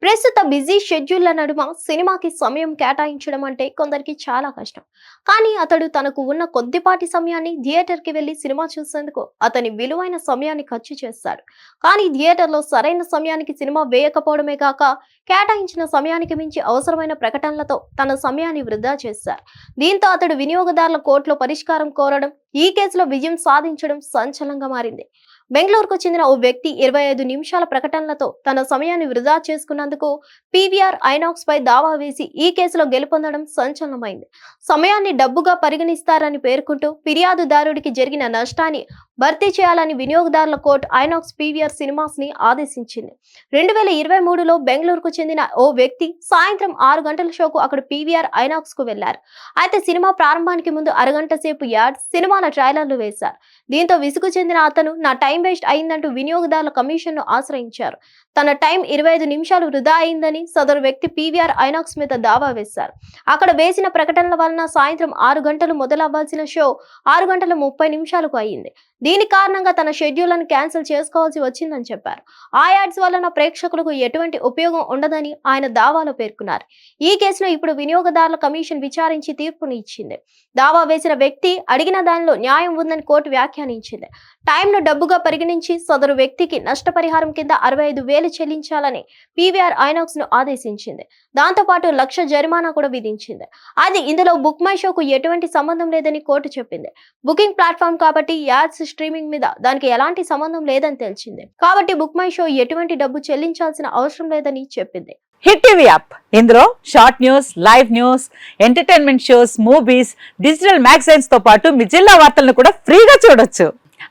ప్రస్తుత బిజీ షెడ్యూళ్ల నడుమ సినిమాకి సమయం కేటాయించడం అంటే కొందరికి చాలా కష్టం. కానీ అతడు తనకు ఉన్న కొద్దిపాటి సమయాన్ని థియేటర్కి వెళ్లి సినిమా చూసేందుకు అతని విలువైన సమయాన్ని ఖర్చు చేస్తాడు. కానీ థియేటర్లో సరైన సమయానికి సినిమా వేయకపోవడమే కాక కేటాయించిన సమయానికి మించి అవసరమైన ప్రకటనలతో తన సమయాన్ని వృధా చేశారు. దీంతో అతడు వినియోగదారుల కోర్టులో పరిష్కారం కోరడం, ఈ కేసులో విజయం సాధించడం సంచలనంగా మారింది. బెంగళూరుకు చెందిన ఓ వ్యక్తి 25 నిమిషాల ప్రకటనలతో తన సమయాన్ని వృధా చేసుకున్నందుకు పీవీఆర్ ఐనాక్స్ పై దావా వేసి ఈ కేసులో గెలుపొందడం సంచలనమైంది. సమయాన్ని డబ్బుగా పరిగణిస్తారని పేర్కొంటూ ఫిర్యాదుదారుడికి జరిగిన నష్టాన్ని భర్తీ చేయాలని వినియోగదారుల కోర్టు ఐనాక్స్ పీవీఆర్ సినిమాస్ ని ఆదేశించింది. 2023లో బెంగళూరుకు చెందిన ఓ వ్యక్తి సాయంత్రం 6 గంటల షోకు అక్కడ పీవీఆర్ ఐనాక్స్ కు వెళ్లారు. అయితే సినిమా ప్రారంభానికి ముందు అరగంట సేపు యాడ్స్, సినిమాల ట్రైలర్లు వేశారు. దీంతో విసుగు చెందిన అతను నా టైం వేస్ట్ అయిందంటూ వినియోగదారుల కమిషన్ ను ఆశ్రయించారు. తన టైం 25 నిమిషాలు వృధా అయిందని సదరు వ్యక్తి పీవీఆర్ ఐనాక్స్ మీద దావా వేశారు. అక్కడ వేసిన ప్రకటనల వలన సాయంత్రం 6 గంటలు మొదలవ్వాల్సిన షో 6 గంటల 30 నిమిషాలకు అయింది. దీని కారణంగా తన షెడ్యూళ్లను క్యాన్సిల్ చేసుకోవాల్సి వచ్చిందని చెప్పారు. ఆ యాడ్స్ వలన ప్రేక్షకులకు ఎటువంటి ఉపయోగం ఉండదని ఆయన దావాలో పేర్కొన్నారు. ఈ కేసును ఇప్పుడు వినియోగదారుల కమిషన్ విచారించి తీర్పును ఇచ్చింది. దావా వేసిన వ్యక్తి అడిగిన దానిలో న్యాయం ఉందని కోర్టు వ్యాఖ్యానించింది. టైంను డబ్బుగా పరిగణించి సదరు వ్యక్తికి నష్టపరిహారం కింద 65,000 చెల్లించాలని పీవీఆర్ ఐనాక్స్ ను ఆదేశించింది. దాంతో పాటు 1,00,000 జరిమానా కూడా విధించింది. అది ఇందులో బుక్ మై షోకు ఎటువంటి సంబంధం లేదని కోర్టు చెప్పింది. బుకింగ్ ప్లాట్ఫామ్ కాబట్టి యాడ్స్ స్ట్రీమింగ్ మీద దానికి ఎలాంటి సంబంధం లేదని తెలిసింది. కాబట్టి బుక్ మై షో ఎటువంటి డబ్బు చెల్లించాల్సిన అవసరం లేదని చెప్పింది. హిట్ టీవీ యాప్ ఇందులో short news, live news, entertainment shows, movies, digital magazines తో పాటు మీ జిల్లా వార్తలను కూడా ఫ్రీగా చూడొచ్చు.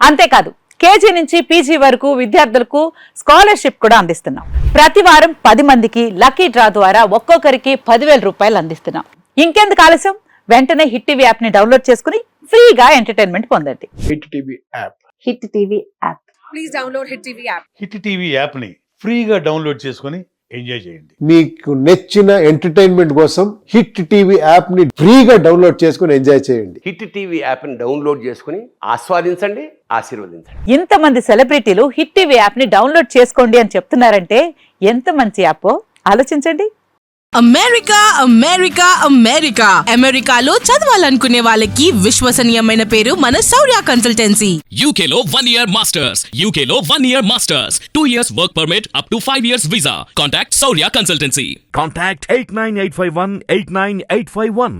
అంతేకాదు కేజీ నుంచి పీజీ వరకు విద్యార్థులకు స్కాలర్షిప్ కూడా అందిస్తున్నాం. ప్రతి వారం 10 మందికి లక్కీ డ్రా ద్వారా ఒక్కొక్కరికి 10,000 రూపాయలు అందిస్తున్నాం. ఇంకెందుకు ఆలస్యం, వెంటనే హిట్ టీవీ యాప్ ని డౌన్లోడ్ చేసుకుని ఫ్రీగా ఎంటర్టైన్మెంట్ పొందండి. Hit TV app. Hit TV app. Please download hit TV app. Hit TV app ని ఫ్రీగా డౌన్లోడ్ చేసుకుని ఎంజాయ్ చేయండి. మీకు నచ్చిన ఎంటర్టైన్మెంట్ కోసం హిట్ టీవీ యాప్ ని ఫ్రీగా డౌన్లోడ్ చేసుకుని ఎంజాయ్ చేయండి. హిట్ టీవీ యాప్ ని డౌన్లోడ్ చేసుకుని ఆస్వాదించండి, ఆశీర్వదించండి. ఇంతమంది సెలబ్రిటీలు హిట్ టీవీ యాప్ ని డౌన్లోడ్ చేసుకోండి అని చెప్తున్నారంటే ఎంత మంచి యాప్ ఆలోచించండి. అమెరికా అమెరికా అమెరికా అమెరికాలో చదవాలనుకునే వాళ్ళకి విశ్వసనీయమైన పేరు మన శౌర్య కన్సల్టెన్సీ. UK లో 1 year masters. UK లో 1 year masters. 2 years work permit up to 5 years visa. Contact Shaurya Consultancy. Contact 89851 89851.